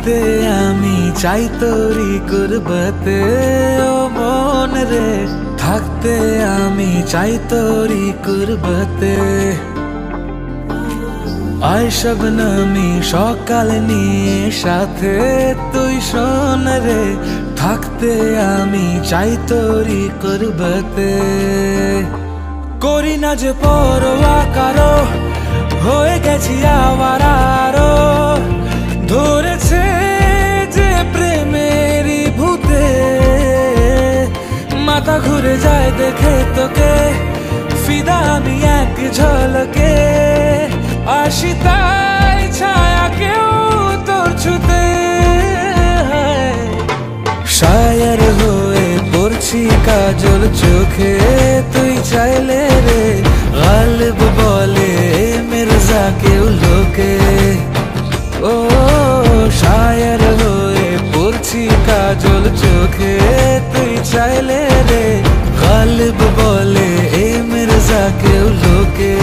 থাকতে আমি চাই তোরি কুরবতে ও মন রে, থাকতে আমি চাই তোরি কুরবতে। আয় শবনমি সকাল নিয়ে সাথে তুই শোন রে, থাকতে আমি চাই তোরি কুরবতে। করি না যে পরোয়া কারো, হয়ে গেছি আওয়ারারো, ধরেছে যে প্রেমেরই ভূতে। মাথা ঘুরে যায় দেখে তোকে, ফিদা আমি এক ঝলকে, আসি তাই ছায়া কেউ তোর ছুতে। শায়ের হয়ে পড়ছি কাজল চোখে, তুই চাইলে রে গালিব বলে মির্জা কেউ লোকে। ও শায়ের হয়ে পড়ছি কাজল চোখে, তুই চাইলে রে গালিব বলে মির্জা কেউ লোকে।